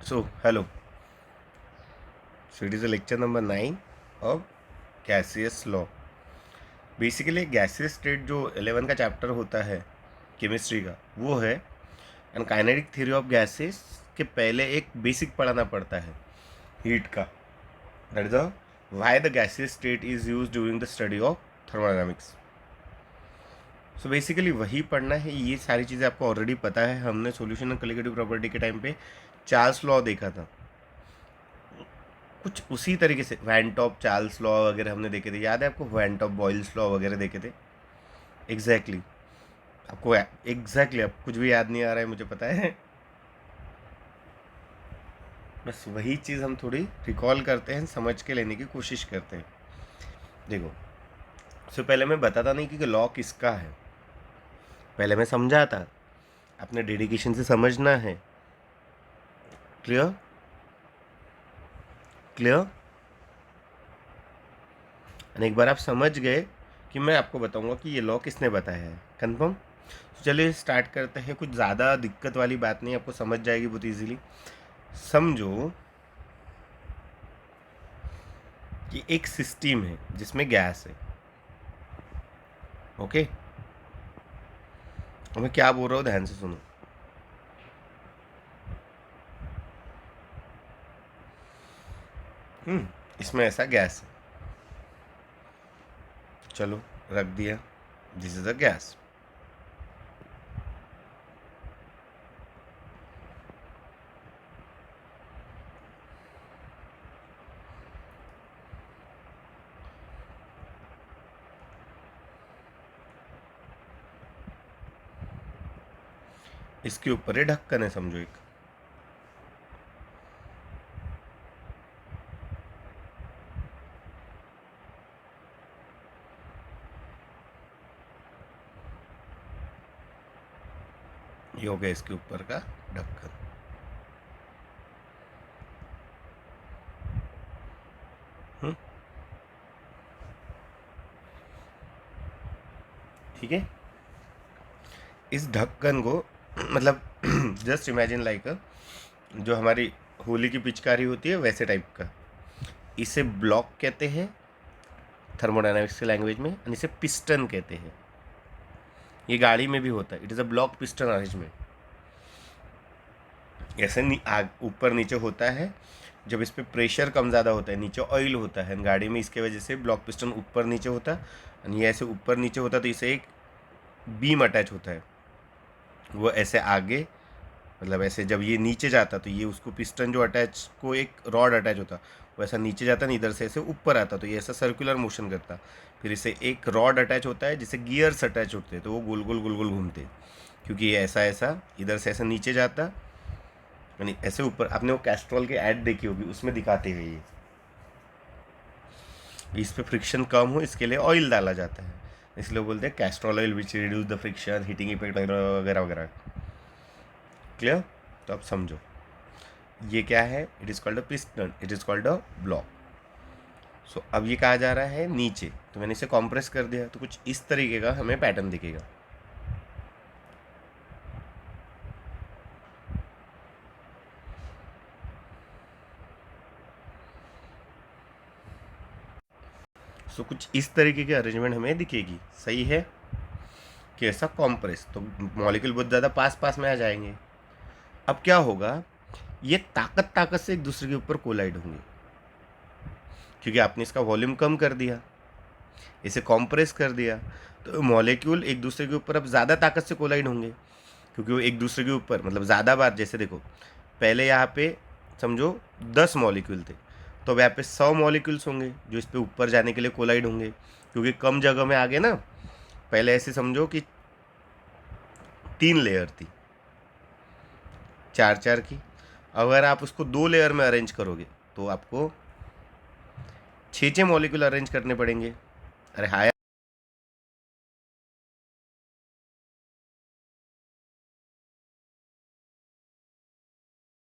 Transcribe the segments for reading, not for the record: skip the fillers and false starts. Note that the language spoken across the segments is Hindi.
So, hello. So, it is a lecture number 9 of gaseous law. Basically gaseous state जो 11 का चैप्टर होता है केमिस्ट्री का, वो है and kinetic theory of gases के पहले एक बेसिक पढ़ाना पड़ता है हीट का. That is the why the gaseous state is use during the study of thermodynamics. So basically वही पढ़ना है. ये सारी चीज़ें आपको ऑलरेडी पता है. हमने सॉल्यूशन एंड कॉलिगेटिव प्रॉपर्टी के टाइम पे चार्ल्स लॉ देखा था. कुछ उसी तरीके से वैन टॉप चार्ल्स लॉ वगैरह हमने देखे थे. याद है आपको? वैन टॉप बॉयल्स लॉ वगैरह देखे थे. एग्जैक्टली आपको एग्जैक्टली आप कुछ भी याद नहीं आ रहा है, मुझे पता है. बस वही चीज़ हम थोड़ी रिकॉल करते हैं, समझ के लेने की कोशिश करते हैं. देखो, सो पहले मैं बताता नहीं कि लॉ किसका है. पहले मैं समझाता. अपने डेडिकेशन से समझना है. Clear clear. और एक बार आप समझ गए कि मैं आपको बताऊंगा कि ये लॉ किसने बताया है. कंफर्म. तो चलिए स्टार्ट करते हैं. कुछ ज़्यादा दिक्कत वाली बात नहीं, आपको समझ जाएगी बहुत इजीली. समझो कि एक सिस्टम है जिसमें गैस है. ओके, मैं क्या बोल रहा हूँ ध्यान से सुनो. इसमें ऐसा गैस है. चलो रख दिया. This is a gas. इसके ऊपर ये ढक्कन है, समझो एक. ये हो गया इसके ऊपर का ढक्कन. ठीक है. इस ढक्कन को मतलब जस्ट इमेजिन लाइक जो हमारी होली की पिचकारी होती है वैसे टाइप का. इसे ब्लॉक कहते हैं थर्मोडायनामिक्स के लैंग्वेज में, और इसे पिस्टन कहते हैं. ये गाड़ी में भी होता है. It is a block piston arrangement. ऐसे ऊपर नीचे होता है. जब इस पर प्रेशर कम ज़्यादा होता है, नीचे ऑयल होता है गाड़ी में, इसके वजह से ब्लॉक पिस्टन ऊपर नीचे होता है. और ये ऐसे ऊपर नीचे होता है तो इसे एक बीम अटैच होता है. वो ऐसे आगे, मतलब ऐसे जब ये नीचे जाता तो ये उसको पिस्टन जो अटैच को एक रॉड अटैच होता, वो ऐसा नीचे जाता नहीं, इधर से ऐसे ऊपर आता तो ये ऐसा सर्कुलर मोशन करता. फिर इसे एक रॉड अटैच होता है जिसे गियर्स अटैच होते हैं, तो वो गोल गोल गोल गोल घूमते. क्योंकि ये ऐसा ऐसा इधर से ऐसा नीचे जाता, यानी ऐसे ऊपर. आपने वो कैस्ट्रॉल के ऐड देखी होगी, उसमें दिखाते हैं ये. इस पे फ्रिक्शन कम हो इसके लिए ऑयल डाला जाता है, इसलिए बोलते हैं castor oil which reduce the friction, heating effect वगैरह वगैरह. क्लियर. तो आप समझो ये क्या है. It is called a piston, it is called a block. So अब ये कहा जा रहा है नीचे, तो मैंने इसे कॉम्प्रेस कर दिया, तो कुछ इस तरीके का हमें पैटर्न दिखेगा. सो कुछ इस तरीके की अरेंजमेंट हमें दिखेगी. सही है कि ऐसा कॉम्प्रेस, तो मॉलिक्यूल बहुत ज़्यादा पास पास में आ जाएंगे. अब क्या होगा, ये ताकत ताकत से एक दूसरे के ऊपर कोलाइड होंगे, क्योंकि आपने इसका वॉल्यूम कम कर दिया, इसे कॉम्प्रेस कर दिया. तो मॉलिक्यूल एक दूसरे के ऊपर अब ज़्यादा ताकत से कोलाइड होंगे, क्योंकि वो एक दूसरे के ऊपर मतलब ज़्यादा बार. जैसे देखो, पहले यहाँ पे समझो 10 मॉलिक्यूल थे, तो अब यहाँ पे 100 मॉलिक्यूल्स होंगे जो इस पे ऊपर जाने के लिए कोलाइड होंगे, क्योंकि कम जगह में आ गए ना. पहले ऐसे समझो कि 3 लेयर थी, 4 4 की. अगर आप उसको 2 लेयर में अरेंज करोगे तो आपको 6 6 मॉलिक्यूल अरेंज करने पड़ेंगे. अरे हाँ,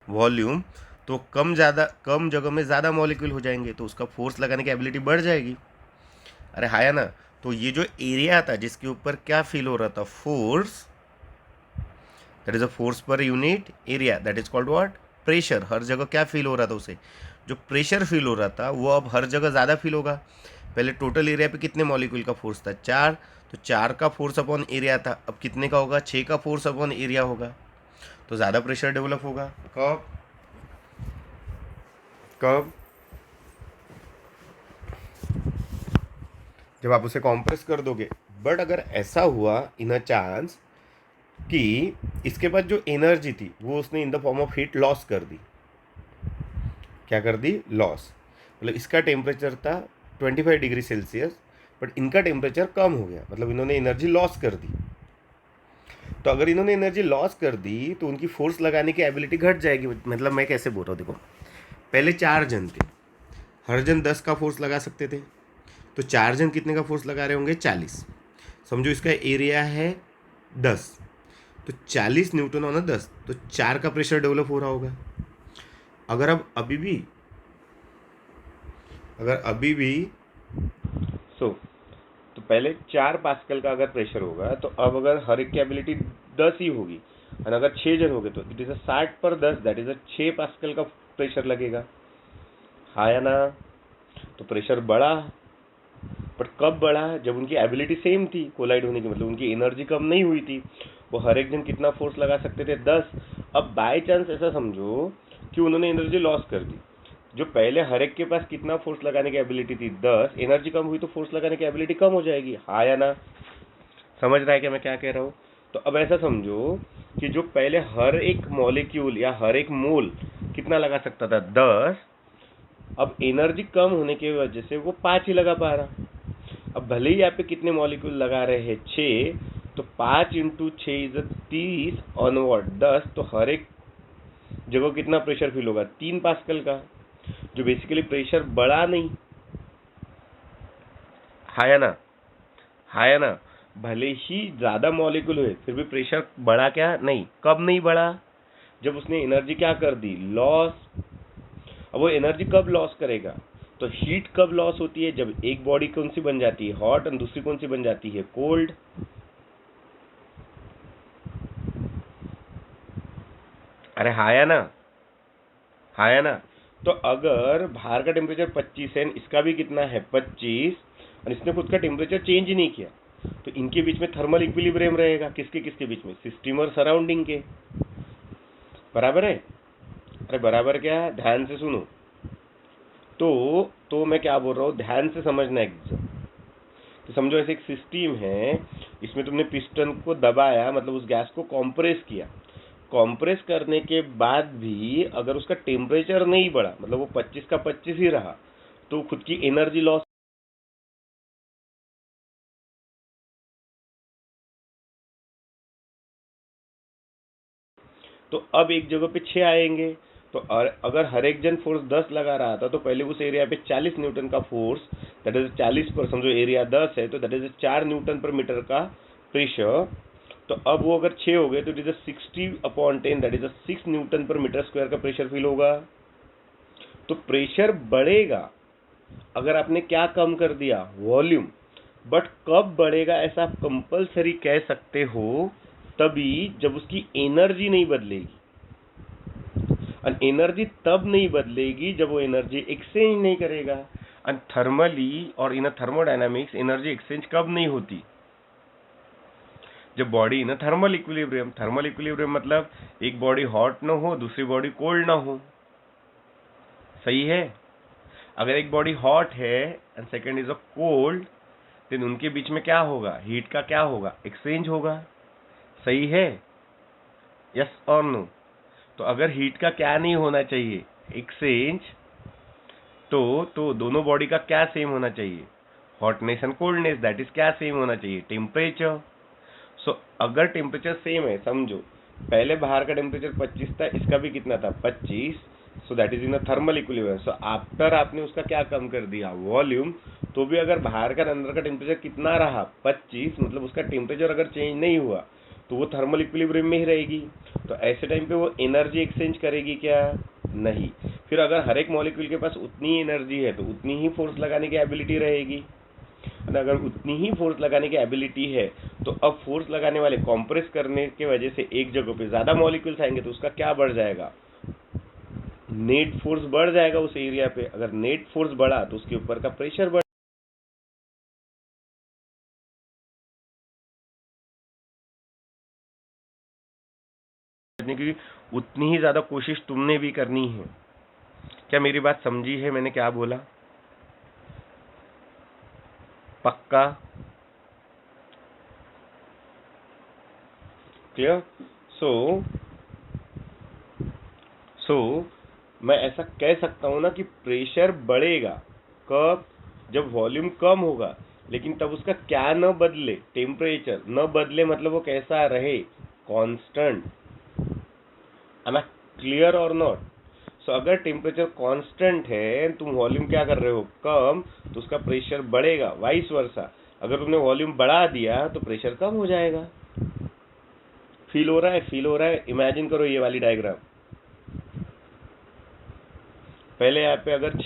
वॉल्यूम तो कम जगह में ज़्यादा मॉलिक्यूल हो जाएंगे, तो उसका फोर्स लगाने की एबिलिटी बढ़ जाएगी. अरे हाँ या ना. तो ये जो एरिया था जिसके ऊपर क्या फील हो रहा था, force, that is a force per unit area, that is called what, pressure हर जगह क्या फील हो रहा था उसे, जो प्रेशर फील हो रहा था वो अब हर जगह ज़्यादा फील होगा। पहले टोटल एरिया पे कितने मॉलिक्यूल का फोर्स था, 4, तो 4 का फोर्स अपॉन एरिया था, अब कितने का होगा, 6 का फोर्स अपॉन एरिया होगा, तो ज़्यादा प्रेशर डेवलप होगा। कब कब जब आप उसे कॉम्प्रेस कर दोगे। बट अगर ऐसा हुआ इन अ चांस कि इसके पास जो एनर्जी थी वो उसने in the form of heat loss कर दी, क्या कर दी, लॉस, मतलब इसका टेम्परेचर था 25 डिग्री सेल्सियस बट इनका टेम्परेचर कम हो गया, मतलब इन्होंने एनर्जी लॉस कर दी। तो अगर इन्होंने एनर्जी लॉस कर दी तो उनकी फोर्स लगाने की एबिलिटी घट जाएगी। मतलब मैं कैसे बोल रहा हूँ, देखो पहले 4 जन थे, हर जन 10 का फोर्स लगा सकते थे, तो 4 जन कितने का फोर्स लगा रहे होंगे, 40। समझो इसका एरिया है 10, तो 40 न्यूटन ऑन 10, तो 4 का प्रेशर डेवलप हो रहा होगा। अगर अब अभी भी तो पहले 4 पास्कल का अगर प्रेशर होगा तो अब अगर हर एक की एबिलिटी 10 ही होगी और अगर 6 जन हो गए तो इट इज 60 पर 10, दैट इज 6 पास्कल का प्रेशर लगेगा, हाँ या ना। तो प्रेशर बढ़ा, बट कब बढ़ा, जब उनकी एबिलिटी सेम थी कोलाइड होने की, मतलब उनकी एनर्जी कम नहीं हुई थी। वो हर एक जन कितना फोर्स लगा सकते थे, 10। अब बाय चांस ऐसा समझो कि उन्होंने एनर्जी लॉस कर दी, जो पहले हर एक के पास कितना फोर्स लगाने की एबिलिटी थी 10, एनर्जी कम हुई तो फोर्स लगाने की एबिलिटी कम हो जाएगी, हाँ या ना। समझ रहा है कि मैं क्या कह रहा हूँ। तो अब ऐसा समझो कि जो पहले हर एक मॉलिक्यूल या हर एक मोल कितना लगा सकता था, 10, अब एनर्जी कम होने की वजह से वो 5 ही लगा पा रहा। अब भले ही यहाँ पे कितने मॉलिक्यूल लगा रहे हैं, 6, तो 5 इंटू 6 इज 30 ऑनवर्ड 10, तो हर एक जगह कितना प्रेशर फील होगा, 3 पास्कल का, जो बेसिकली प्रेशर बढ़ा नहीं, हाँ या ना, हाँ या ना। भले ही ज्यादा मॉलिक्यूल हुए फिर भी प्रेशर बढ़ा क्या, नहीं, कब नहीं बढ़ा, जब उसने एनर्जी क्या कर दी, लॉस। अब वो एनर्जी कब लॉस करेगा, तो हीट कब लॉस होती है, जब एक बॉडी कौन सी बन जाती है, हॉट, और दूसरी कौन सी बन जाती है, कोल्ड। अरे हाँ या ना, हाँ या ना। तो अगर बाहर का टेम्परेचर 25 है, इसका भी कितना है 25, और इसने खुद का टेम्परेचर चेंज ही नहीं किया, तो इनके बीच में थर्मल इक्विलिब्रियम रहेगा, किसके किसके बीच में, सिस्टम और सराउंडिंग के, बराबर है। अरे बराबर क्या है, ध्यान से सुनो। तो मैं क्या बोल रहा हूँ, ध्यान से समझना एकदम। तो समझो ऐसे एक सिस्टम है, इसमें तुमने पिस्टन को दबाया, मतलब उस गैस को कॉम्प्रेस किया, कॉम्प्रेस करने के बाद भी अगर उसका टेम्परेचर नहीं बढ़ा, मतलब वो 25 का 25 ही रहा, तो खुद की एनर्जी लॉस। तो अब एक जगह पे 6 आएंगे, तो अगर हर एक जन फोर्स 10 लगा रहा था, तो पहले उस एरिया पे 40 न्यूटन का फोर्स, दैट इज 40 पर, समझो एरिया 10 है, तो that is 4 Newton per metre का प्रेशर। तो अब वो अगर 6 हो गए तो it is 60/10, that is 6 Newton per metre square का प्रेशर फील होगा। तो प्रेशर बढ़ेगा अगर आपने क्या कम कर दिया, वॉल्यूम। बट कब बढ़ेगा ऐसा आप कंपल्सरी कह सकते हो, तभी जब उसकी एनर्जी नहीं बदलेगी, और एनर्जी तब नहीं बदलेगी जब वो एनर्जी एक्सचेंज नहीं करेगा। और थर्मली और इन थर्मोडायनामिक्स एनर्जी एक्सचेंज कब नहीं होती, जब body in thermal equilibrium. Thermal equilibrium मतलब एक बॉडी हॉट ना हो, दूसरी बॉडी कोल्ड ना हो, सही है। अगर एक बॉडी हॉट है and second is a cold, then उनके बीच में क्या होगा, हीट का क्या होगा, एक्सचेंज होगा, सही है, यस और नो। तो अगर हीट का क्या नहीं होना चाहिए, एक्सचेंज, तो दोनों बॉडी का क्या सेम होना चाहिए, hotness and coldness, that is क्या सेम होना चाहिए, टेम्परेचर। सो अगर टेम्परेचर सेम है, समझो पहले बाहर का टेम्परेचर 25 था, इसका भी कितना था 25, सो that is in a thermal equilibrium. So after आपने उसका क्या कम कर दिया, वॉल्यूम, तो भी अगर बाहर का अंदर का टेम्परेचर कितना रहा 25, मतलब उसका टेम्परेचर अगर चेंज नहीं हुआ तो वो थर्मल इक्विलिब्रियम में ही रहेगी। तो ऐसे टाइम पे वो एनर्जी एक्सचेंज करेगी क्या, नहीं। फिर अगर हर एक मॉलिक्यूल के पास उतनी एनर्जी है तो उतनी ही फोर्स लगाने की एबिलिटी रहेगी, और अगर उतनी ही फोर्स लगाने की एबिलिटी है तो अब फोर्स लगाने वाले कॉम्प्रेस करने के वजह से एक जगह पे ज्यादा मॉलिक्यूल्स आएंगे, तो उसका क्या बढ़ जाएगा, नेट फोर्स बढ़ जाएगा उस एरिया पे। अगर नेट फोर्स बढ़ा तो उसके ऊपर का प्रेशर बढ़, की उतनी ही ज्यादा कोशिश तुमने भी करनी है। क्या मेरी बात समझी है मैंने क्या बोला? पक्का? क्लियर? सो मैं ऐसा कह सकता हूं ना कि प्रेशर बढ़ेगा कब? जब वॉल्यूम कम होगा, लेकिन तब उसका क्या न बदले, टेम्परेचर न बदले, मतलब वो कैसा रहे, कांस्टेंट। एम आई क्लियर और नॉट? सो अगर टेम्परेचर कांस्टेंट है, तुम वॉल्यूम क्या कर रहे हो, कम, तो उसका प्रेशर बढ़ेगा, वाइस वर्सा। अगर तुमने वॉल्यूम बढ़ा दिया तो प्रेशर कम हो जाएगा। फील हो रहा है? फील हो रहा है? इमेजिन करो ये वाली डायग्राम। पहले यहाँ पे अगर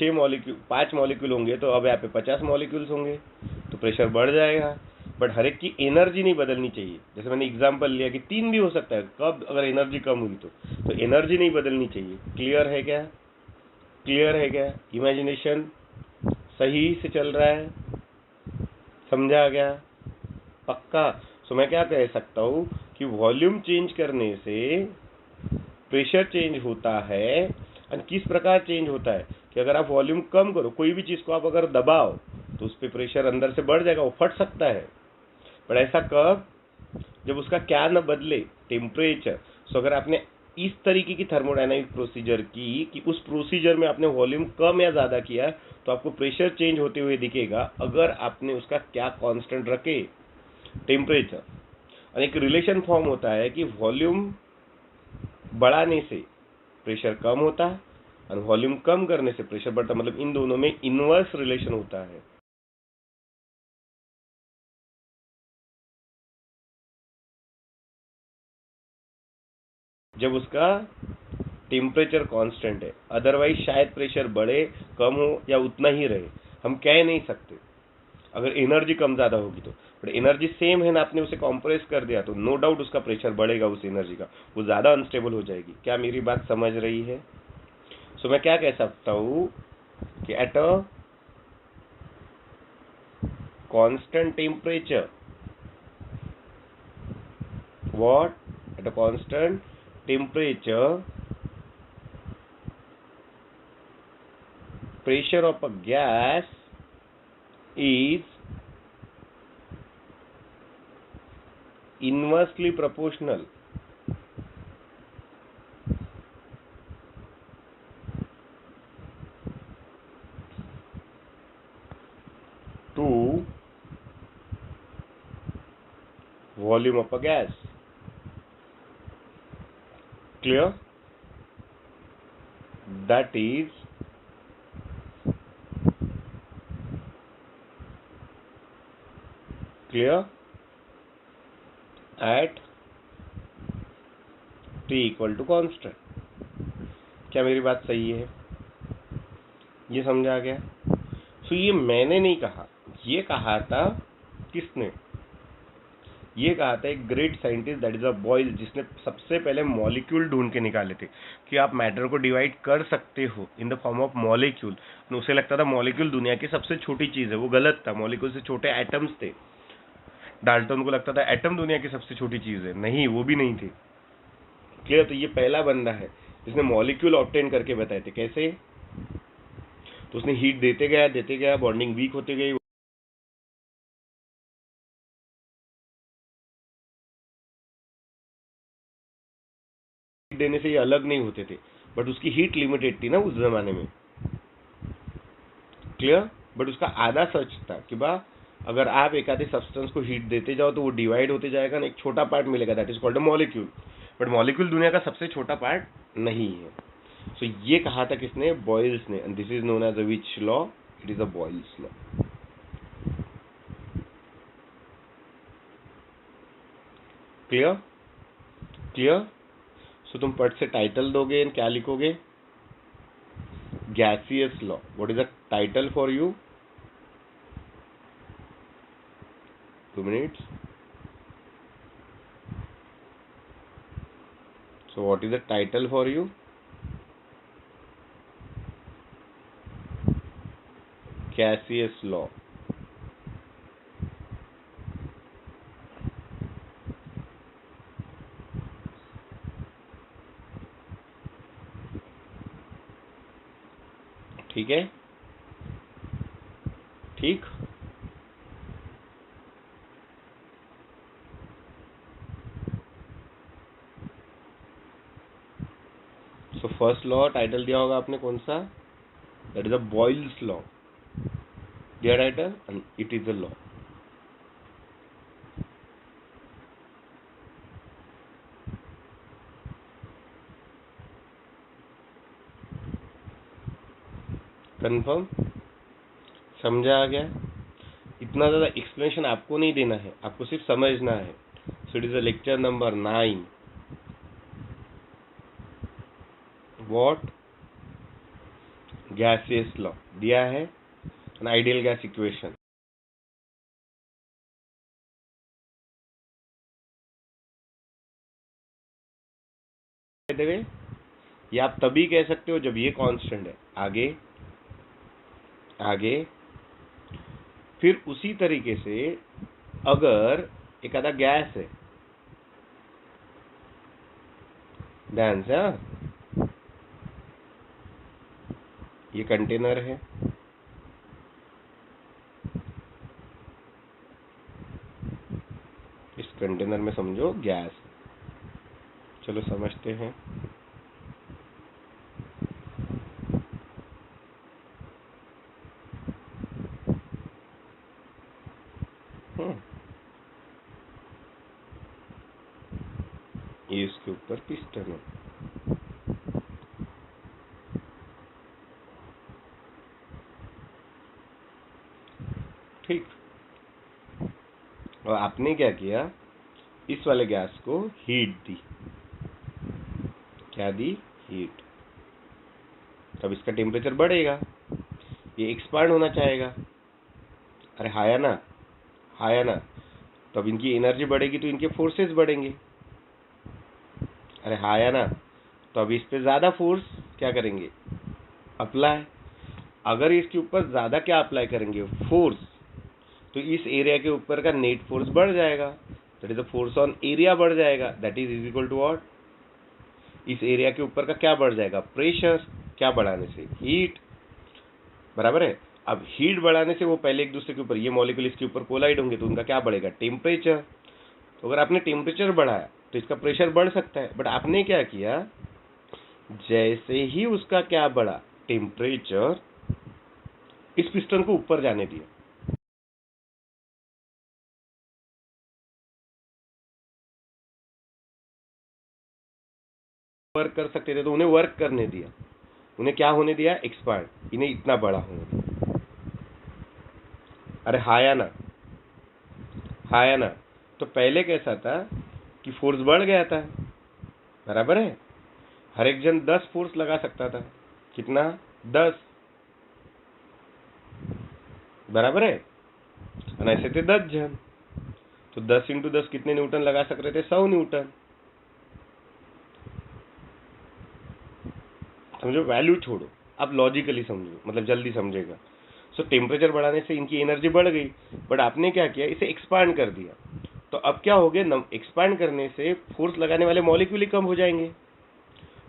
5 मॉलिक्यूल होंगे तो अब यहाँ पे 50 मॉलिक्यूल्स होंगे, तो प्रेशर बढ़ जाएगा। बट हर एक की एनर्जी नहीं बदलनी चाहिए। जैसे मैंने एग्जांपल लिया कि 3 भी हो सकता है, कब? अगर एनर्जी कम हुई तो एनर्जी नहीं बदलनी चाहिए। क्लियर है क्या? क्लियर है क्या? इमेजिनेशन सही से चल रहा है? समझा गया? पक्का? सो मैं क्या कह सकता हूँ कि वॉल्यूम चेंज करने से प्रेशर चेंज होता है। और किस प्रकार चेंज होता है कि अगर आप वॉल्यूम कम करो, कोई भी चीज को आप अगर दबाओ तो उस पर प्रेशर अंदर से बढ़ जाएगा, वो फट सकता है। पर ऐसा कब? जब उसका क्या न बदले, टेम्परेचर। सो अगर आपने इस तरीके की थर्मोडायनामिक प्रोसीजर की कि उस प्रोसीजर में आपने वॉल्यूम कम या ज्यादा किया, तो आपको प्रेशर चेंज होते हुए दिखेगा। अगर आपने उसका क्या कांस्टेंट रखे, टेम्परेचर। और एक रिलेशन फॉर्म होता है कि वॉल्यूम बढ़ाने से प्रेशर कम होता है और वॉल्यूम कम करने से प्रेशर बढ़ता है। मतलब इन दोनों में इनवर्स रिलेशन होता है। जब उसका टेम्परेचर कांस्टेंट है, अदरवाइज शायद प्रेशर बढ़े, कम हो या उतना ही रहे, हम कह नहीं सकते। अगर एनर्जी कम ज्यादा होगी तो, बट एनर्जी सेम है ना, आपने उसे कॉम्प्रेस कर दिया तो नो डाउट उसका प्रेशर बढ़ेगा, उस एनर्जी का, वो ज्यादा अनस्टेबल हो जाएगी। क्या मेरी बात समझ रही है? सो मैं क्या कह सकता हूं कि at a constant temperature, what, at a constant temperature, pressure of a gas is inversely proportional to volume of a gas. Clear? That is clear at t equal to constant. क्या मेरी बात सही है? ये समझा गया? सो ये मैंने नहीं कहा, ये कहा था किसने? ये कहा था एक great scientist, that is a Boyle, जिसने सबसे पहले मॉलिक्यूल ढूंढ के निकाले थे कि आप मैटर को डिवाइड कर सकते हो in the form of molecule. उसे लगता था मॉलिक्यूल दुनिया की सबसे छोटी चीज है, वो गलत था, मॉलिक्यूल से छोटे एटम्स थे। डाल्टन को लगता था एटम दुनिया की सबसे छोटी चीज है, नहीं, वो भी नहीं थी। क्लियर? तो ये पहला बंदा है जिसने मॉलिक्यूल ऑब्टेन करके बताए थे। कैसे? तो उसने हीट देते गया, बॉन्डिंग वीक होती गई, देने से ये अलग नहीं होते थे, बट उसकी हीट लिमिटेड थी ना उस जमाने में। क्लियर? बट उसका आधा सच था कि अगर आप एक आधे सब्सटेंस को हीट देते जाओ तो वो डिवाइड होते जाएगा ना, एक छोटा पार्ट मिलेगा, that is called a molecule. But molecule दुनिया का सबसे छोटा पार्ट नहीं है। सो ये कहा था किसने? बॉयल्स ने। And this is known as a which law? It is a Boyle's law. Clear? Clear? So तुम पट से टाइटल दोगे, क्या लिखोगे? Gaseous law. What is the title for you? 2 minutes. So what is the title for you? Gaseous law. ठीक है, ठीक। सो फर्स्ट लॉ टाइटल दिया होगा आपने कौन सा, that is a Boyle's law, दिया title, and it is a law. Confirm, समझा आ गया। इतना ज़्यादा एक्सप्लेनेशन आपको नहीं देना है, आपको सिर्फ समझना है। So it is a lecture number 9, what, gaseous law दिया है, एन आइडियल गैस इक्वेशन। ये आप तभी कह सकते हो जब ये कांस्टेंट है। आगे आगे फिर उसी तरीके से अगर एक आधा गैस है, ध्यान से, ये कंटेनर है, इस कंटेनर में समझो गैस। चलो समझते हैं। ये इसके ऊपर पिस्टन है, ठीक। और आपने क्या किया, इस वाले गैस को हीट दी। क्या दी, हीट। तब इसका टेम्परेचर बढ़ेगा, ये एक्सपांड होना चाहेगा। अरे हाया ना, हाया ना, तब इनकी एनर्जी बढ़ेगी तो इनके फोर्सेस बढ़ेंगे। अरे हाया ना, तो अब इस पे ज्यादा फोर्स क्या करेंगे, अप्लाई। अगर इसके ऊपर ज्यादा क्या अप्लाई करेंगे, फोर्स, तो इस एरिया के ऊपर का नेट फोर्स बढ़ जाएगा, that is the force on area बढ़ जाएगा, that is equal to what, इस एरिया के ऊपर का क्या बढ़ जाएगा, प्रेशर। क्या बढ़ाने से, हीट, बराबर है। अब हीट बढ़ाने से वो पहले एक दूसरे के ऊपर, ये मॉलिक्यूल इसके ऊपर कोलाइड होंगे तो उनका क्या बढ़ेगा, टेम्परेचर। तो अगर आपने टेम्परेचर बढ़ाया तो इसका प्रेशर बढ़ सकता है, बट आपने क्या किया, जैसे ही उसका क्या बढ़ा, टेम्परेचर, इस पिस्टन को ऊपर जाने दिया। वर्क कर सकते थे तो उन्हें वर्क करने दिया, उन्हें क्या होने दिया, एक्सपांड, इन्हें इतना बड़ा होने दिया। अरे हाया ना, हाया ना, तो पहले कैसा था कि फोर्स बढ़ गया था, बराबर है। हर एक जन 10 फोर्स लगा सकता था, कितना, 10, बराबर है। और ऐसे थे 10 जन, तो 10 इंटू 10 कितने न्यूटन लगा सक रहे थे, 100 न्यूटन। समझो, वैल्यू छोड़ो, अब लॉजिकली समझो, मतलब जल्दी समझेगा। सो टेम्परेचर बढ़ाने से इनकी एनर्जी बढ़ गई, बट आपने क्या किया, इसे एक्सपांड कर दिया। तो अब क्या हो गया, एक्सपांड करने से फोर्स लगाने वाले मॉलिक्यूल ही कम हो जाएंगे।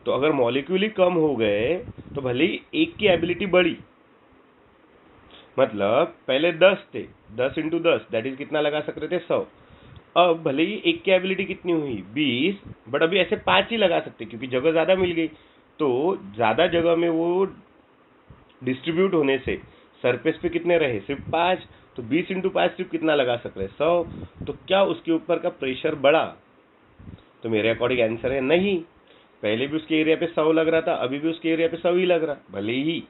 तो अगर मॉलिक्यूल ही कम हो गए तो भले ही एक की एबिलिटी बढ़ी, मतलब पहले 10 थे, 10 इंटू 10 दैट इज कितना लगा सक रहे थे, 100। अब भले ही एक की एबिलिटी कितनी हुई, 20, बट अभी ऐसे 5 ही लगा सकते क्योंकि जगह ज्यादा मिल गई। तो ज्यादा जगह में वो डिस्ट्रीब्यूट होने से सरफेस पे कितने रहे, सिर्फ 5। तो 20 इंटू 5 सिर्फ कितना लगा सक रहे, 100। तो क्या उसके ऊपर का प्रेशर बढ़ा, तो मेरे अकॉर्डिंग आंसर है नहीं। पहले भी उसके एरिया पे 100 लग रहा था, अभी भी उसके एरिया पे 100 ही लग रहा, भले ही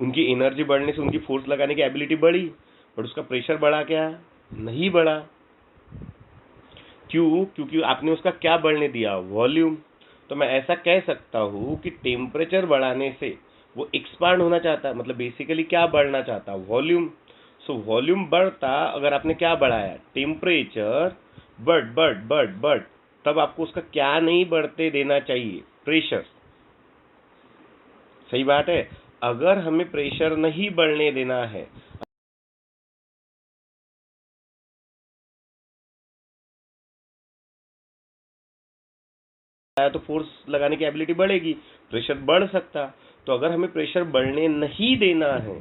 उनकी एनर्जी बढ़ने से उनकी फोर्स लगाने की एबिलिटी बढ़ी, बट उसका प्रेशर बढ़ा क्या, नहीं बढ़ा। क्यों, क्योंकि आपने उसका क्या बढ़ने दिया, वॉल्यूम। तो मैं ऐसा कह सकता हूं कि टेम्परेचर बढ़ाने से वो एक्सपांड होना चाहता है, मतलब बेसिकली क्या बढ़ना चाहता, वॉल्यूम। सो वॉल्यूम बढ़ता अगर आपने क्या बढ़ाया, टेम्परेचर, बट तब आपको उसका क्या नहीं बढ़ते देना चाहिए, प्रेशर। सही बात है। अगर हमें प्रेशर नहीं बढ़ने देना है, तो फोर्स लगाने की एबिलिटी बढ़ेगी, प्रेशर बढ़ सकता। तो अगर हमें प्रेशर बढ़ने नहीं देना है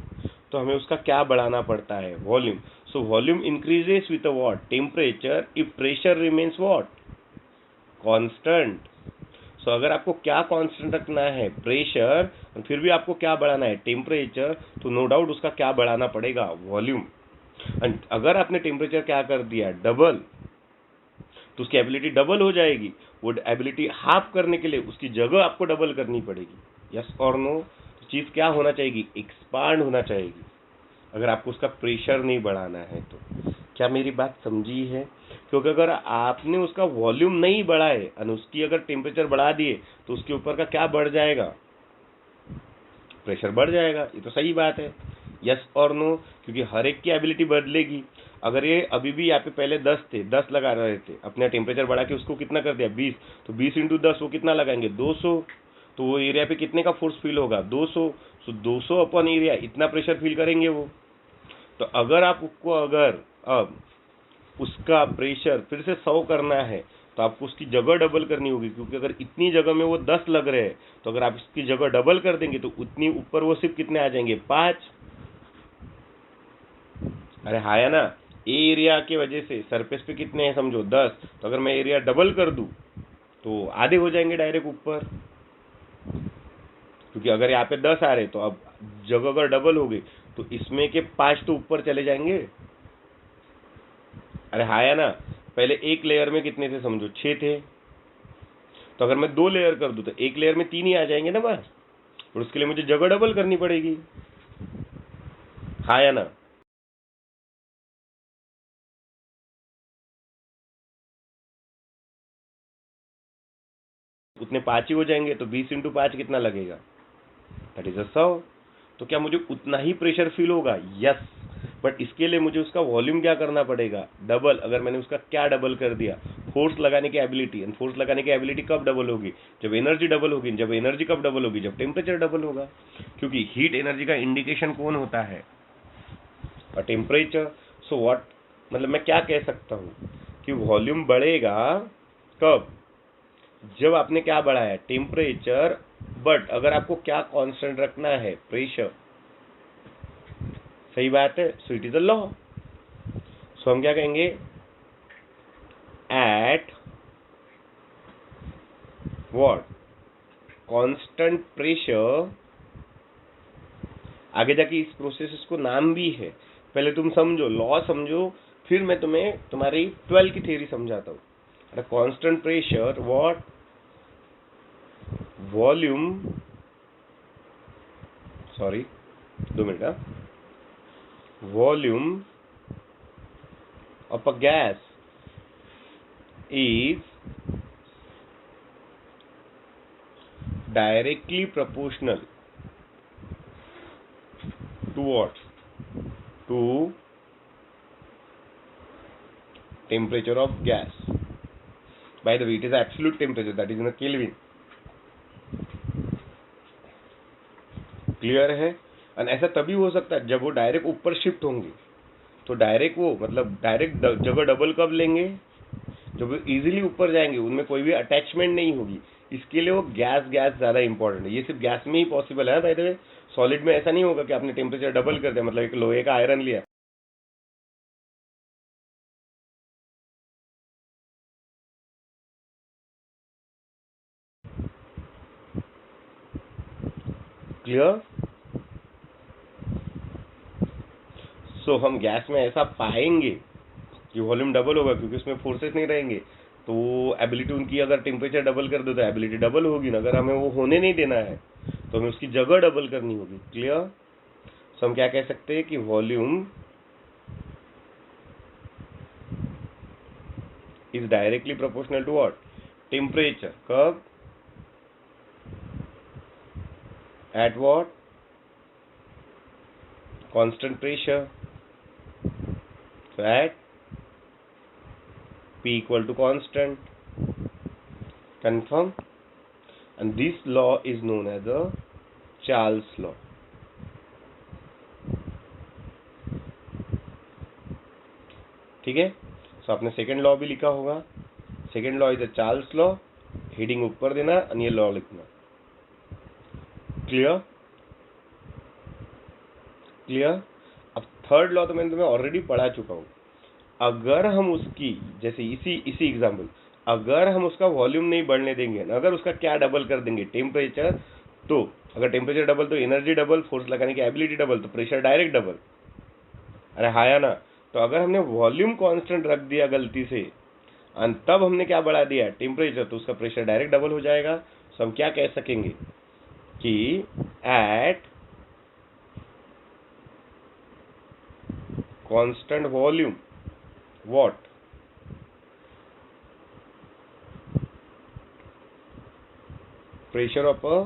तो हमें उसका क्या बढ़ाना पड़ता है, volume. So volume increases with what, temperature, if pressure remains what, constant. So अगर आपको क्या कांस्टेंट रखना है, प्रेशर, फिर भी आपको क्या बढ़ाना है, टेम्परेचर, तो नो डाउट उसका क्या बढ़ाना पड़ेगा, वॉल्यूम। अगर आपने टेम्परेचर क्या कर दिया, डबल, तो उसकी एबिलिटी डबल हो जाएगी। वो एबिलिटी हाफ करने के लिए उसकी जगह आपको डबल करनी पड़ेगी। यस और नो? चीज़ क्या होना चाहिए, एक्सपांड होना चाहिए, अगर आपको उसका प्रेशर नहीं बढ़ाना है तो। क्या मेरी बात समझी है? क्योंकि अगर आपने उसका वॉल्यूम नहीं बढ़ाए और उसकी अगर टेम्परेचर बढ़ा दिए तो उसके ऊपर का क्या बढ़ जाएगा, प्रेशर बढ़ जाएगा। ये तो सही बात है। यस और नो? क्योंकि हर एक की एबिलिटी बदलेगी। अगर ये अभी भी यहाँ पे पहले 10 थे, 10 लगा रहे थे, अपने टेम्परेचर बढ़ा के उसको कितना कर दिया, 20, तो 20 इंटू 10 वो कितना लगाएंगे, 200। तो वो एरिया पे कितने का फोर्स फील होगा, 200। सो 200 अपॉन एरिया, इतना प्रेशर फील करेंगे वो। तो अगर आपको अगर अब उसका प्रेशर फिर से 100 करना है तो आपको उसकी जगह डबल करनी होगी, क्योंकि अगर इतनी जगह में वो 10 लग रहे हैं तो अगर आप इसकी जगह डबल कर देंगे तो उतनी ऊपर वो सिर्फ कितने आ जाएंगे, 5। अरे हाँ या ना? एरिया के वजह से सरफेस पे कितने हैं समझो, 10, तो अगर मैं एरिया डबल कर दूं तो आधे हो जाएंगे डायरेक्ट ऊपर, क्योंकि अगर यहाँ पे 10 आ रहे तो अब जगह अगर डबल हो गई तो इसमें के 5 तो ऊपर चले जाएंगे। अरे हाँ या ना? पहले एक लेयर में कितने थे समझो, 6 थे, तो अगर मैं 2 लेयर कर दूं तो एक लेयर में 3 ही आ जाएंगे ना बस, और उसके लिए मुझे जगह डबल करनी पड़ेगी। हाँ या ना? उतने 5 ही हो जाएंगे, तो 20 इंटू 5 कितना लगेगा, दैट इज 100। तो क्या मुझे उतना ही प्रेशर फील होगा, यस, बट इसके लिए मुझे उसका वॉल्यूम क्या करना पड़ेगा, डबल। अगर मैंने उसका क्या डबल कर दिया, फोर्स लगाने की एबिलिटी। एंड फोर्स लगाने की एबिलिटी कब डबल होगी, जब एनर्जी डबल होगी। जब एनर्जी कब डबल होगी, जब टेम्परेचर डबल होगा, क्योंकि हीट एनर्जी का इंडिकेशन कौन होता है, टेम्परेचर। सो व्हाट, मतलब मैं क्या कह सकता हूँ कि वॉल्यूम बढ़ेगा कब, जब आपने क्या बढ़ाया, टेम्परेचर, बट अगर आपको क्या कांस्टेंट रखना है, प्रेशर। सही बात है। So it is a law. So हम क्या कहेंगे, एट व्हाट, कांस्टेंट प्रेशर। आगे जाके इस प्रोसेस को नाम भी है, पहले तुम समझो, लॉ समझो, फिर मैं तुम्हें तुम्हारी 12 की थ्योरी समझाता हूँ। Constant pressure what, volume, sorry 2 minute, volume of a gas is directly proportional to what, to temperature of gas. By the way, it is absolute temperature, that is in a Kelvin. Clear है? और ऐसा तभी हो सकता है जब वो डायरेक्ट ऊपर शिफ्ट होंगे, तो डायरेक्ट वो मतलब डायरेक्ट जगह डबल कब लेंगे, जब वो इजीली ऊपर जाएंगे, उनमें कोई भी अटैचमेंट नहीं होगी। इसके लिए वो गैस ज़्यादा इंपॉर्टेंट है। ये सिर्फ गैस में ही पॉसिबल है। बाय द वे, सॉलिड में ऐसा नहीं होगा कि आपने टेम्परेचर डबल कर दिया, मतलब एक लोहे का आयरन लिया, क्लियर? सो हम गैस में ऐसा पाएंगे कि वॉल्यूम डबल होगा, क्योंकि उसमें फोर्सेस नहीं रहेंगे, तो एबिलिटी उनकी अगर टेम्परेचर डबल कर दो तो एबिलिटी डबल होगी ना। अगर हमें वो होने नहीं देना है तो हमें उसकी जगह डबल करनी होगी। क्लियर? सो हम क्या कह सकते हैं कि volume is directly proportional to what, temperature. कब, at what, constant pressure. So at P equal to constant. Confirm? And this law is known as the Charles law. ठीक है। सो आपने सेकेंड लॉ भी लिखा होगा। Second law is a Charles law, heading ऊपर देना और ये लॉ लिखना। Clear clear. अब थर्ड लॉ तो मैंने तुम्हें ऑलरेडी पढ़ा चुका हूँ। अगर हम उसकी जैसे इसी एग्जाम्पल, अगर हम उसका वॉल्यूम नहीं बढ़ने देंगे, अगर उसका क्या डबल कर देंगे, टेम्परेचर, तो अगर टेम्परेचर डबल तो एनर्जी डबल, फोर्स लगाने की एबिलिटी डबल तो प्रेशर डायरेक्ट डबल। अरे हाया ना। तो अगर हमने वॉल्यूम कांस्टेंट रख दिया गलती से और तब हमने क्या बढ़ा दिया, टेम्परेचर, तो उसका प्रेशर डायरेक्ट डबल हो जाएगा। तो हम क्या कह सकेंगे कि at constant volume what, pressure of a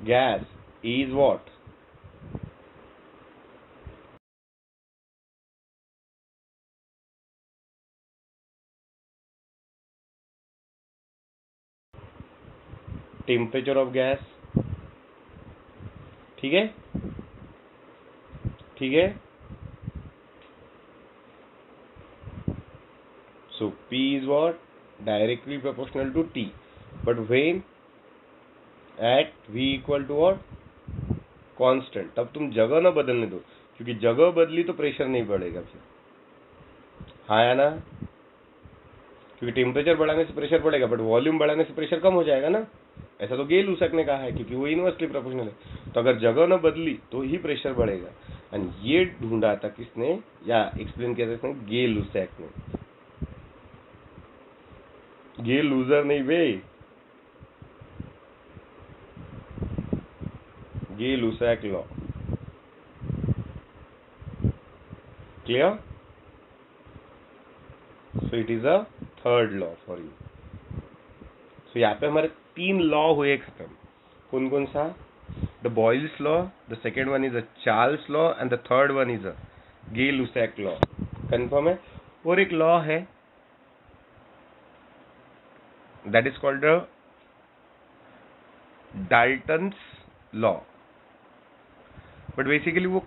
gas is what? Temperature of gas। ठीक है ठीक है। So P is what? Directly proportional to T, but when at V equal to what? Constant। तब तुम जगह ना बदलने दो, क्योंकि जगह बदली तो प्रेशर नहीं बढ़ेगा फिर। हाँ या ना। क्योंकि टेम्परेचर बढ़ाने से प्रेशर बढ़ेगा, बट वॉल्यूम बढ़ाने से प्रेशर कम हो जाएगा ना। ऐसा तो गेल लूसक ने कहा है, क्योंकि वो इनवर्सली प्रोपोर्शनल है। तो अगर जगह न बदली तो ही प्रेशर बढ़ेगा। एंड ये ढूंढा था किसने, या एक्सप्लेन किया था इसने, गेल लूसैक ने। गेल लूजर नहीं बे, Gay Lussac law. Clear. So it is a third law for you. So यहाँ पे हमारे 3 लॉ हुए खत्म। कौन कौन सा? The Boyle's law, the second one is a Charles law and the third one is a Gay Lussac law. Confirm है। और एक लॉ है that is called the Dalton's law, but basically वो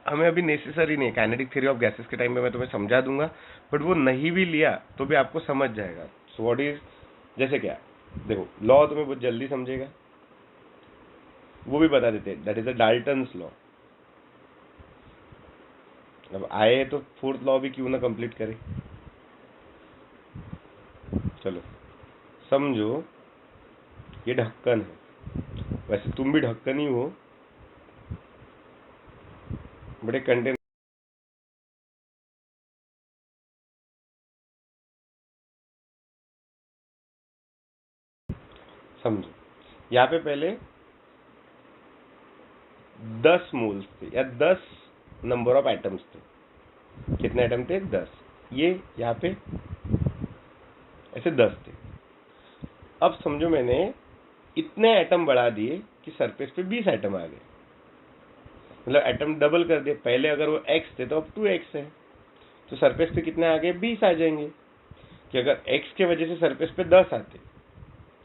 हमें अभी नेसेसरी नहीं है। काइनेटिक थ्योरी ऑफ गैसेस के टाइम पे मैं तुम्हें समझा दूंगा, बट वो नहीं भी लिया तो भी आपको समझ जाएगा। सो व्हाट इज, जैसे क्या, देखो लॉ तुम्हें बहुत जल्दी समझेगा, वो भी बता देते हैं। That is a Dalton's law. अब आए तो फोर्थ लॉ भी क्यों ना कंप्लीट करे। चलो समझो, ये ढक्कन है, वैसे तुम भी ढक्कन ही हो, बड़े कंटेनर। समझो यहाँ पे पहले 10 मोल्स थे या 10 नंबर ऑफ एटम्स थे। कितने एटम थे? 10। ये यहाँ पे ऐसे 10 थे। अब समझो मैंने इतने एटम बढ़ा दिए कि सरफेस पे 20 एटम आ गए, मतलब एटम डबल कर दिए। पहले अगर वो x थे तो अब 2x है, तो सरफेस पे कितने आ गए? 20 आ जाएंगे। कि अगर x के वजह से सरफेस पे 10 आते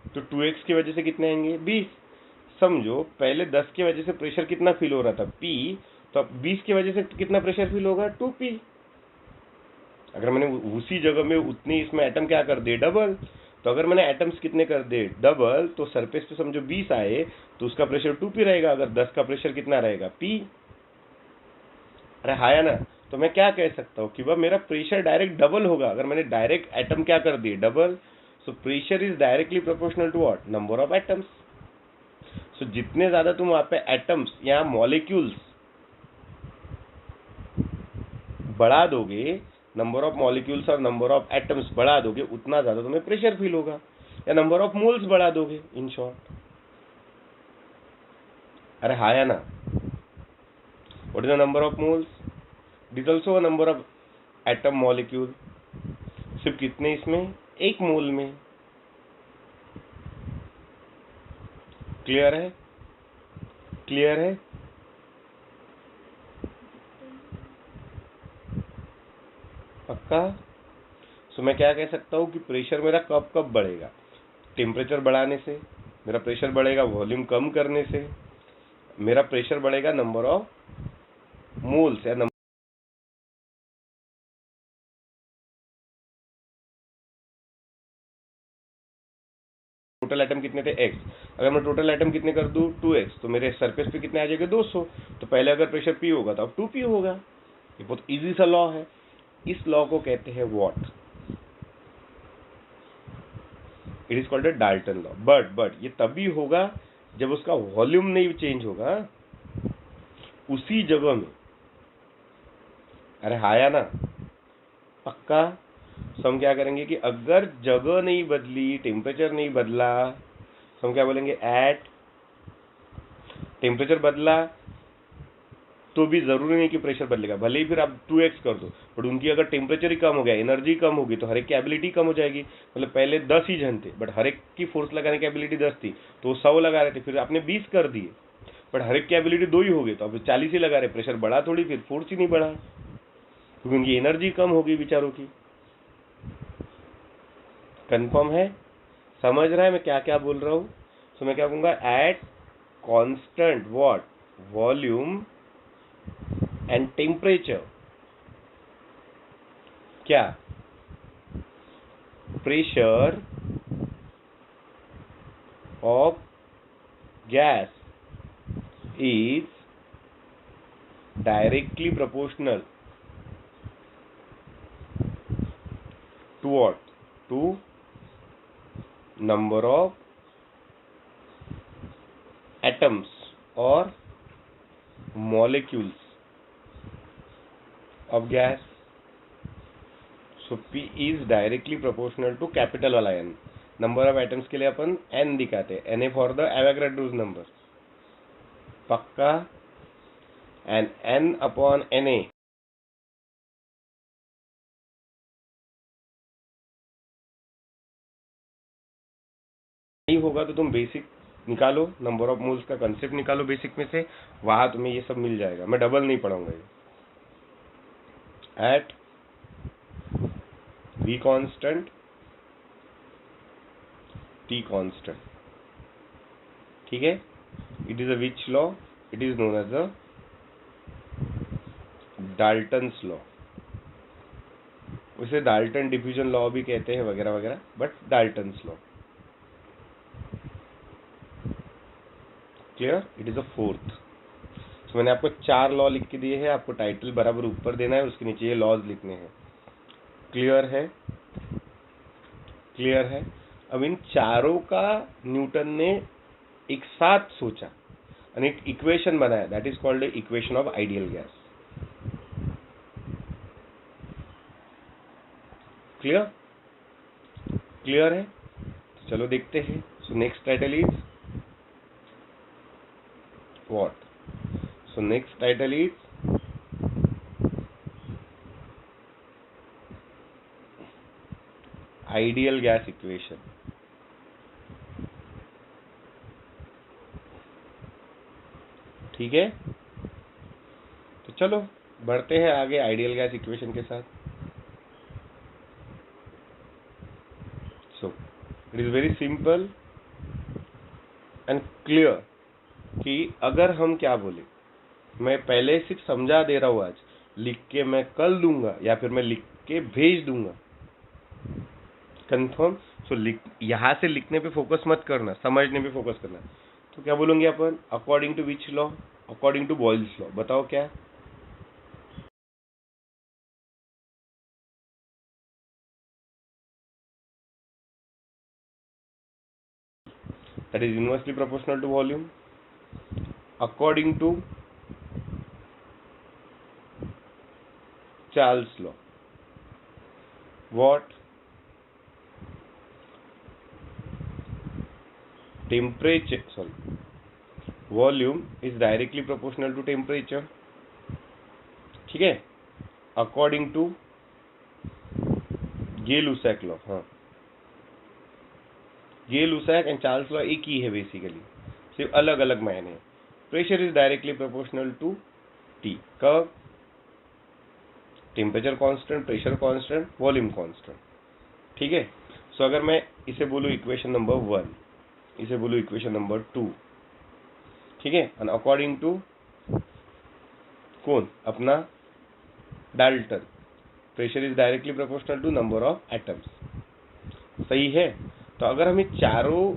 तो 2x की वजह से कितने आएंगे? 20। समझो पहले 10 की वजह से प्रेशर कितना फील हो रहा था? P। तो अब 20 की वजह से कितना प्रेशर फील होगा? 2P। अगर मैंने उसी जगह में उतनी इसमें एटम क्या कर दिए? डबल। तो अगर मैंने एटम्स कितने कर दिए? डबल। तो सरफेस पे समझो 20 आए तो उसका प्रेशर 2P रहेगा। अगर 10 का प्रेशर कितना रहेगा? P। अरे हाँ या ना। तो मैं क्या कह सकता हूँ कि वह मेरा प्रेशर डायरेक्ट डबल होगा अगर मैंने डायरेक्ट एटम क्या कर दिए? Double. So pressure is directly proportional to what? Number of atoms. So जितने ज्यादा तुम वहां पे एटम्स या मॉलिक्यूल्स बढ़ा दोगे, नंबर ऑफ मॉलिक्यूल्स और नंबर ऑफ एटम्स बढ़ा दोगे, उतना ज्यादा तुम्हें प्रेशर फील होगा। या नंबर ऑफ मोल्स बढ़ा दोगे, इन शॉर्ट। अरे हाँ या ना। What is the number of moles? It is also a number of atom molecule. सिर्फ कितने इसमें? 1 मोल में। क्लियर है? क्लियर है? पक्का? सो मैं क्या कह सकता हूँ कि प्रेशर मेरा कब कब बढ़ेगा? टेम्परेचर बढ़ाने से मेरा प्रेशर बढ़ेगा, वॉल्यूम कम करने से मेरा प्रेशर बढ़ेगा, नंबर ऑफ मोल्स या एटम कितने थे x, अगर मैं टोटल एटम कितने कर दूं 2x, तो मेरे सरफेस पे कितने आ जाएंगे 200। तो पहले अगर प्रेशर P होगा तो अब 2P होगा। ये बहुत इजी सा लॉ है। इस लॉ को कहते हैं what, it is called a Dalton law. But ये तभी होगा जब उसका वॉल्यूम नहीं चेंज होगा उसी जगह में। अरे आया ना पक्का। तो हम क्या करेंगे कि अगर जगह नहीं बदली, टेम्परेचर नहीं बदला, तो हम क्या बोलेंगे एट टेम्परेचर बदला तो भी जरूरी नहीं कि प्रेशर बदलेगा, भले ही फिर आप 2x कर दो, बट उनकी अगर टेम्परेचर ही कम हो गया, एनर्जी कम होगी, तो हर एक की एबिलिटी कम हो जाएगी। मतलब पहले 10 ही जन थे बट हर एक की फोर्स लगाने की एबिलिटी 10 थी, तो वो 100 लगा रहे थे, फिर आपने 20 कर दिए, बट हर एक की एबिलिटी 2 ही हो गई, तो अब 40 ही लगा रहे, प्रेशर बढ़ा थोड़ी, फिर फोर्स ही नहीं बढ़ा, क्योंकि उनकी एनर्जी कम होगी बेचारों की। कंफर्म है? समझ रहा है मैं क्या क्या बोल रहा हूं? तो मैं क्या कहूंगा, at constant what volume and temperature, क्या pressure of gas is directly proportional to what, to number of atoms or molecules of gas. So P is directly proportional to capital वाला N। नंबर ऑफ एटम्स के लिए अपन N दिखाते हैं, NA for the Avogadro's number, पक्का। एंड N अपॉन NA नहीं होगा तो तुम बेसिक निकालो, नंबर ऑफ मोल्स का कंसेप्ट निकालो बेसिक में से, वहां तुम्हें ये सब मिल जाएगा। मैं डबल नहीं पढ़ाऊंगा ये। At V constant T constant, ठीक है। It is a which law? It is known as a Dalton's law. उसे डाल्टन डिफ्यूजन लॉ भी कहते हैं वगैरह वगैरह, but Dalton's law. Clear? It is a fourth. तो मैंने आपको 4 लॉ लिख के दिए हैं, आपको टाइटल बराबर ऊपर देना है, उसके नीचे ये लॉज लिखने हैं। क्लियर है? क्लियर है? अब इन चारों का न्यूटन ने एक साथ सोचा और एक इक्वेशन बनाया, that is called equation of ideal gas. Clear? Clear है? तो चलो देखते हैं। So next title is what? So next title is ideal gas equation. ठीक है, तो चलो बढ़ते हैं आगे आइडियल गैस इक्वेशन के साथ। सो it is very simple and clear कि अगर हम क्या बोले, मैं पहले सिर्फ समझा दे रहा हूं, आज लिख के मैं कल दूंगा या फिर मैं लिख के भेज दूंगा। कंफर्म? सो यहां से लिखने पे फोकस मत करना, समझने पे फोकस करना। तो क्या बोलेंगे अपन, according to which law? According to Boyle's law. बताओ क्या? That is inversely proportional to volume according to Charles law. What? Temperature, sorry, volume is directly proportional to temperature, ठीक है, अकॉर्डिंग टू गे-लुसैक लॉ। हाँ, गे-लुसैक एंड चार्ल्स लॉ एक ही है बेसिकली, सिर्फ अलग अलग मायने हैं। Pressure is directly proportional to T. कब? Temperature constant, pressure constant, volume constant, ठीक है। सो अगर मैं इसे बोलूं इक्वेशन नंबर 1, इसे बोलूं इक्वेशन नंबर 2, ठीक है, एंड अकॉर्डिंग टू कौन? अपना Dalton, pressure is directly proportional to number of atoms. सही है? तो अगर हमें चारों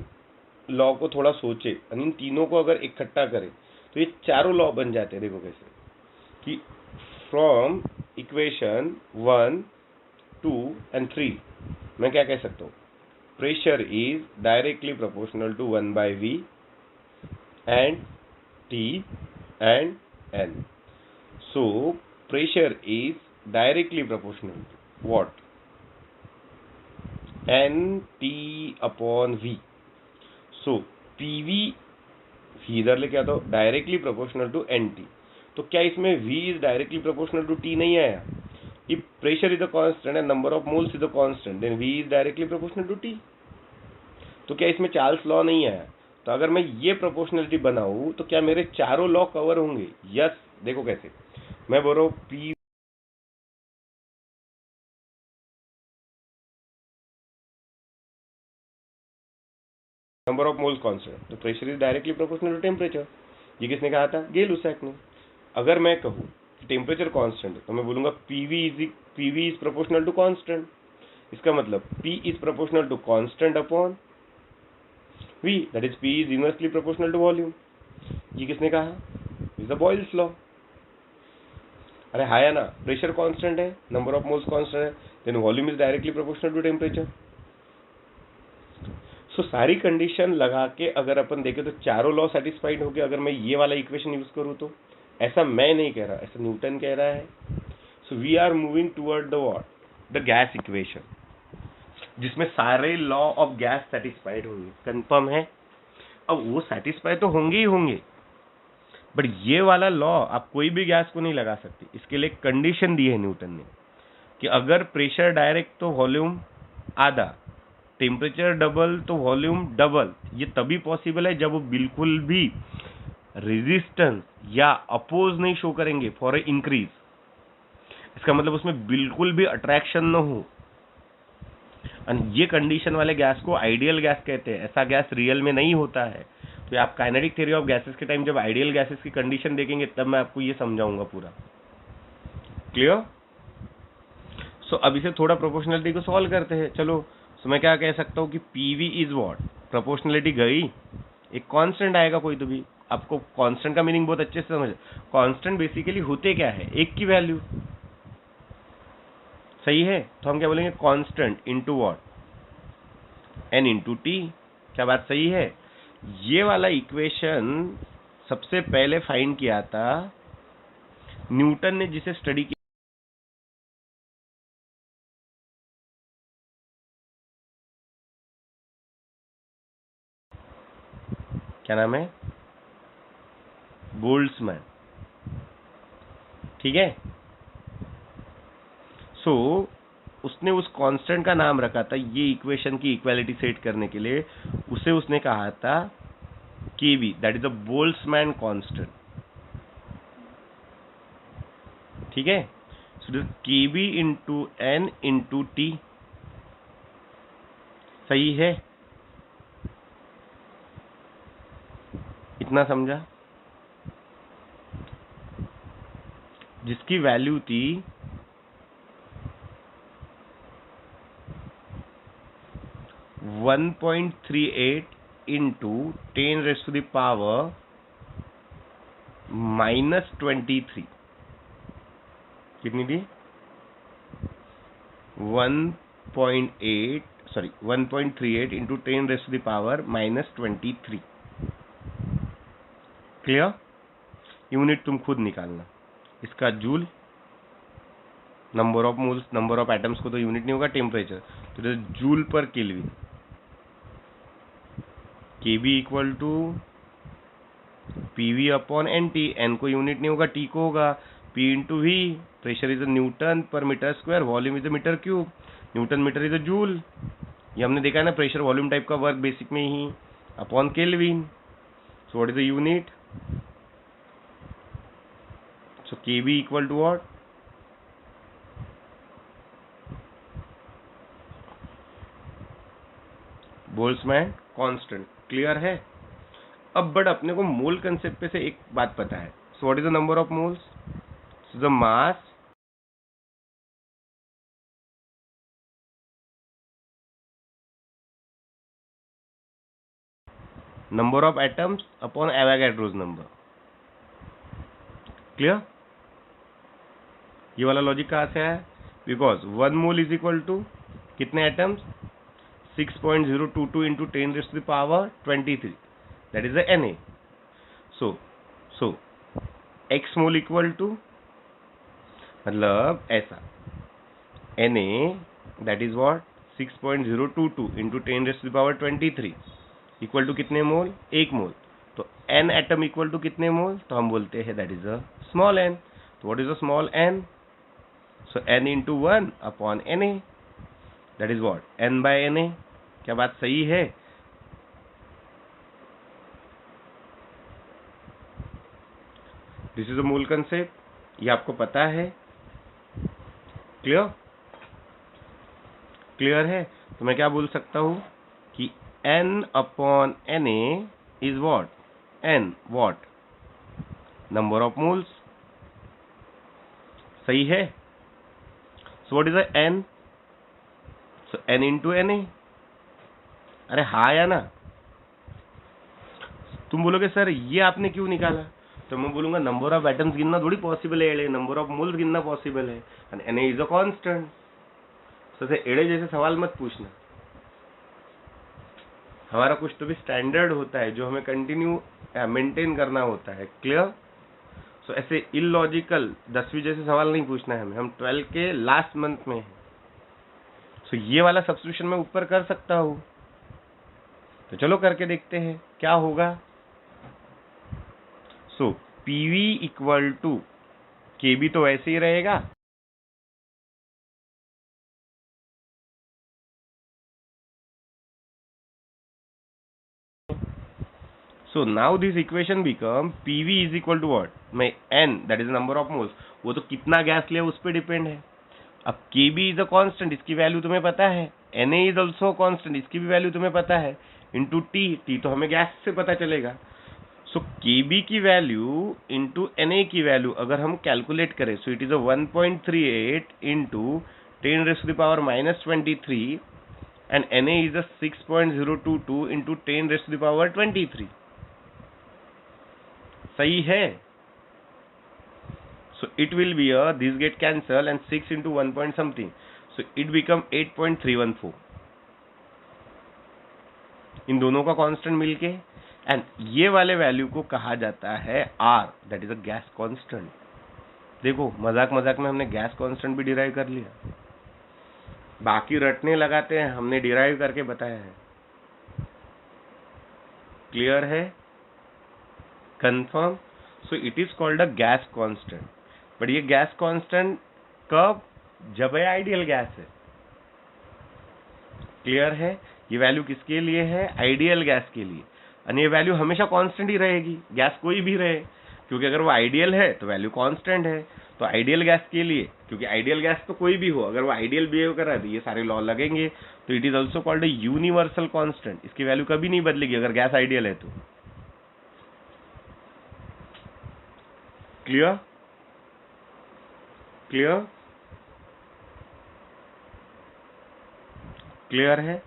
लॉ को थोड़ा सोचे और इन तीनों को अगर इकट्ठा करें तो ये चारों लॉ बन जाते हैं। देखो कैसे कि फ्रॉम इक्वेशन 1, 2 एंड 3 मैं क्या कह सकता हूँ, pressure is directly proportional to 1/v and T and N. So pressure is directly proportional to what? NT upon V. So PV इधर लेके आता हूँ डायरेक्टली प्रोपोर्शनल टू NT। तो क्या इसमें V is directly proportional to T नहीं आया? If pressure is a constant and number of moles is a constant then V is directly proportional to T। तो क्या इसमें चार्ल्स लॉ नहीं आया? तो अगर मैं ये प्रोपोर्शनलिटी बनाऊं तो क्या मेरे चारों लॉ कवर होंगे? यस। देखो कैसे मैं बोल रहा हूँ P number of moles constant, तो pressure is directly proportional to temperature. ये किसने कहा था? गै-लुसैक ने। अगर मैं कहूँ टेम्परेचर कांस्टेंट है तो मैं बोलूंगा PV is proportional to constant. इसका मतलब P is proportional to constant upon V, that is P is inversely proportional to volume. ये किसने कहा? Is the Boyle's law. अरे हाया ना, प्रेशर कांस्टेंट है, नंबर ऑफ मोल्स कांस्टेंट है, then volume is directly proportional to temperature. So सारी कंडीशन लगा के अगर अपन देखें तो चारों लॉ सेटिस्फाइड हो गए अगर मैं ये वाला इक्वेशन यूज करूँ तो। ऐसा मैं नहीं कह रहा, ऐसा न्यूटन कह रहा है। So we are moving toward the what, the gas equation, जिसमें सारे लॉ ऑफ गैस सेटिस्फाइड होंगे। कंफर्म है? अब वो सेटिस्फाइड तो होंगे ही होंगे, बट ये वाला लॉ आप कोई भी गैस को नहीं लगा सकते। इसके लिए कंडीशन दी है न्यूटन ने कि अगर प्रेशर डायरेक्ट तो वॉल्यूम आधा, टेम्परेचर डबल तो वॉल्यूम डबल। ये तभी पॉसिबल है जब वो बिल्कुल भी रेजिस्टेंस या अपोज नहीं शो करेंगे फॉर ए इंक्रीज। इसका मतलब उसमें बिल्कुल भी अट्रैक्शन न हो। ये कंडीशन वाले गैस को आइडियल गैस कहते हैं। ऐसा गैस रियल में नहीं होता है। तो आप काइनेटिक थ्योरी ऑफ गैसेस के टाइम जब आइडियल गैसेस की कंडीशन देखेंगे तब मैं आपको ये समझाऊंगा पूरा। क्लियर? सो अब इसे थोड़ा प्रोपोर्शनलिटी को सॉल्व करते हैं। चलो, सो मैं क्या कह सकता हूँ कि पीवी इज व्हाट, प्रोपोर्शनलिटी गई, एक कांस्टेंट आएगा कोई तो भी। आपको कांस्टेंट का मीनिंग बहुत अच्छे से समझ। कांस्टेंट बेसिकली होते क्या है? एक की वैल्यू। सही है? तो हम क्या बोलेंगे? Constant into what, N into T. क्या बात सही है? ये वाला इक्वेशन सबसे पहले फाइंड किया था न्यूटन ने, जिसे स्टडी किया। क्या नाम है? बोल्ट्जमैन। ठीक है। सो उसने उस कांस्टेंट का नाम रखा था ये इक्वेशन की इक्वालिटी सेट करने के लिए। उसे उसने कहा था KB, that is the Boltzmann constant. ठीक है। So KB into N into T. सही है? इतना समझा? जिसकी वैल्यू थी 1.38 इंटू 10⁻⁻23। कितनी थी? 1.38 इंटू 10⁻⁻23। क्लियर? यूनिट तुम खुद निकालना। इसका joule, number of moles, number of atoms को तो यूनिट नहीं होगा, टेम्परेचर तो joule per kelvin. KB equal to PV upon N T. N को यूनिट नहीं होगा, टी को होगा। P into V, pressure is newton per metre square, volume is metre cube, newton metre is joule. ये हमने देखा है ना, प्रेशर वॉल्यूम टाइप का वर्क बेसिक में ही, upon kelvin. So what is the unit? So KB equal to what? Boltzmann constant. Clear है? अब बट अपने को मोल कंसेप्ट पे से एक बात पता है। So what is the number of moles? So the mass number of atoms upon Avogadro's number. Clear? ये वाला लॉजिक कहाँ से आया? Because 1 mole is equal to कितने atoms? 6.022 into 10 raised to the power 23, that is the Na. So x mole equal to, मतलब ऐसा Na that is what 6.022 into 10 raised to the power 23 equal to कितने मोल? 1 मोल। तो n एटम इक्वल टू कितने मोल? तो हम बोलते हैं that is a small n। तो what is a small n? So n into 1 upon Na, that is what n by Na। क्या बात सही है? This is a mole concept, ये आपको पता है? क्लियर? क्लियर है? तो मैं क्या बोल सकता हूं कि n upon Na is what? n what? Number of moles. सही है? So what is a n? So n into Na। अरे हाँ या ना? तुम बोलोगे सर ये आपने क्यों निकाला? तो मैं बोलूंगा नंबर ऑफ एटम्स गिनना थोड़ी पॉसिबल है, एड़े नंबर ऑफ मोल्स गिनना पॉसिबल है, and Na is a constant. तो एड़े जैसे सवाल मत पूछना, हमारा कुछ तो भी स्टैंडर्ड होता है जो हमें कंटिन्यू मेंटेन करना होता है। क्लियर? सो ऐसे इलॉजिकल 10वीं जैसे सवाल नहीं पूछना है हमें, हम 12 के लास्ट मंथ में हैं। सो ये वाला सब्स्टिट्यूशन मैं ऊपर कर सकता हूं, तो चलो करके देखते हैं क्या होगा। सो PV इक्वल टू KB तो वैसे ही रहेगा, so now this equation become PV is equal to what? मैं n that is number of moles, वो तो कितना गैस लिया उस पर डिपेंड है। अब KB is a constant, इसकी वैल्यू तुम्हें पता है, Na is also constant, इसकी भी वैल्यू तुम्हें पता है, इंटू T तो हमें गैस से पता चलेगा। सो KB की वैल्यू इंटू Na की वैल्यू अगर हम कैलकुलेट करें, सो it is a 1.38 into 10 raised to the power -23 and Na is a 6.022 into 10 raised to the power 23। सही है? So it will be a, this get cancel and 6 into 1 point something, so it become 8.314 इन दोनों का कांस्टेंट मिलके, एंड ये वाले वैल्यू को कहा जाता है R, that is a gas constant. देखो मजाक मजाक में हमने गैस कांस्टेंट भी डिराइव कर लिया, बाकी रटने लगाते हैं, हमने डिराइव करके बताया है। क्लियर है? Confirm? So it is called a gas constant, but ये गैस कांस्टेंट कब? जब ये आइडियल गैस है। क्लियर है? ये वैल्यू किसके लिए है? आइडियल गैस के लिए, और ये वैल्यू हमेशा कांस्टेंट ही रहेगी, गैस कोई भी रहे, क्योंकि अगर वो आइडियल है तो वैल्यू कांस्टेंट है। तो आइडियल गैस के लिए, क्योंकि आइडियल गैस तो कोई भी हो, अगर वो आइडियल बिहेव कर रहा है तो ये सारे लॉ लगेंगे, तो it is also called a universal constant, इसकी वैल्यू कभी नहीं बदलेगी अगर गैस आइडियल है तो। क्लियर? क्लियर? क्लियर है?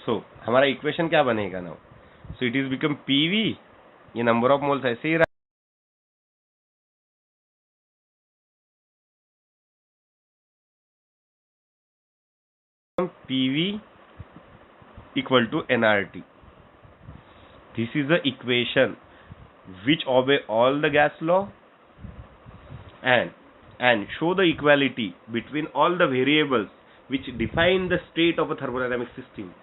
सो हमारा इक्वेशन क्या बनेगा now? So it is become PV, ये नंबर ऑफ मोल्स ऐसे ही रहा, PV equal to nRT. This is the equation which obey all the gas law and show the equality between all the variables which define the state of a thermodynamic system.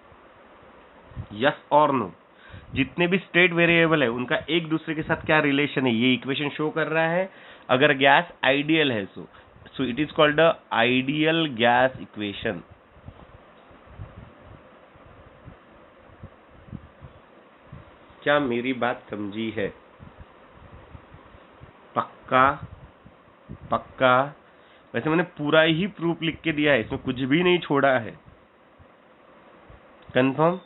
Yes or no? जितने भी स्टेट वेरिएबल है उनका एक दूसरे के साथ क्या रिलेशन है, ये इक्वेशन शो कर रहा है। अगर गैस आइडियल है so it is called a ideal gas equation. क्या मेरी बात समझी है? पक्का? पक्का? वैसे मैंने पूरा ही प्रूफ लिख के दिया है, इसमें कुछ भी नहीं छोड़ा है। कंफर्म?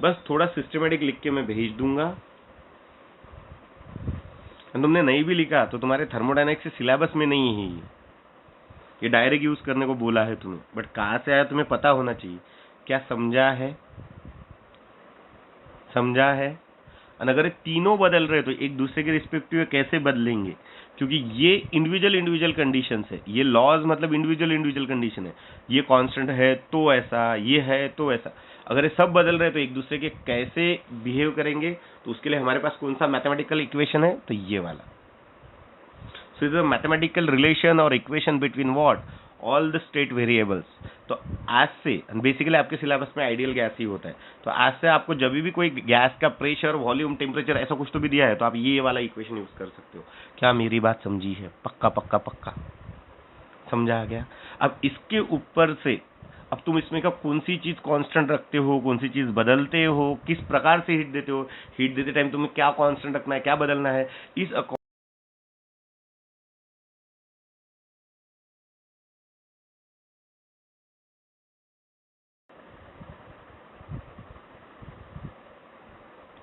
बस थोड़ा सिस्टमेटिक लिख के मैं भेज दूंगा, तुमने नहीं भी लिखा तो तुम्हारे थर्मोडायनेमिक्स के सिलेबस में नहीं है, ये डायरेक्ट यूज करने को बोला है तुम्हें, बट कहाँ से आया तुम्हें पता होना चाहिए, क्या समझा है? समझा है? और अगर ये तीनों बदल रहे तो एक दूसरे के रिस्पेक्टिव कैसे बदलेंगे? क्योंकि ये इंडिविजुअल कंडीशन है, ये लॉज मतलब इंडिविजुअल कंडीशन है। ये कांस्टेंट है तो ऐसा, ये है तो ऐसा। अगर ये सब बदल रहे तो एक दूसरे के कैसे बिहेव करेंगे? तो उसके लिए हमारे पास कौन सा मैथमेटिकल इक्वेशन है? तो ये वाला। So is a mathematical relation और equation between what? All the state variables. तो आज से बेसिकली आपके सिलेबस में आइडियल गैस ही होता है, तो आज से आपको जब भी कोई गैस का प्रेशर, वॉल्यूम, टेम्परेचर ऐसा कुछ तो भी दिया है तो आप ये वाला इक्वेशन यूज कर सकते हो। क्या मेरी बात समझी है? पक्का पक्का पक्का समझा आ गया? अब इसके ऊपर से अब तुम इसमें का कौन सी चीज कांस्टेंट रखते हो, कौन सी चीज बदलते हो, किस प्रकार से हीट देते हो, हीट देते टाइम तुम्हें क्या कांस्टेंट रखना है, क्या बदलना है, इस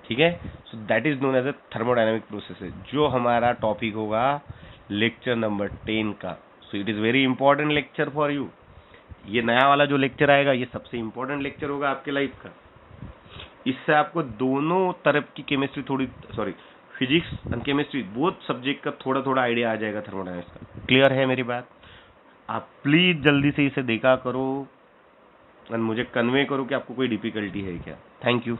ठीक है। So that is known as a thermodynamic process, जो हमारा टॉपिक होगा लेक्चर नंबर 10 का। So it is very important lecture for you. ये नया वाला जो लेक्चर आएगा ये सबसे इंपॉर्टेंट लेक्चर होगा आपके लाइफ का। इससे आपको दोनों तरफ की chemistry physics and chemistry both subject का थोड़ा थोड़ा आइडिया आ जाएगा थर्मोडायनेमिक्स का। क्लियर है मेरी बात? आप प्लीज जल्दी से इसे देखा करो और मुझे कन्वे करो कि आपको कोई डिफिकल्टी है क्या। Thank you.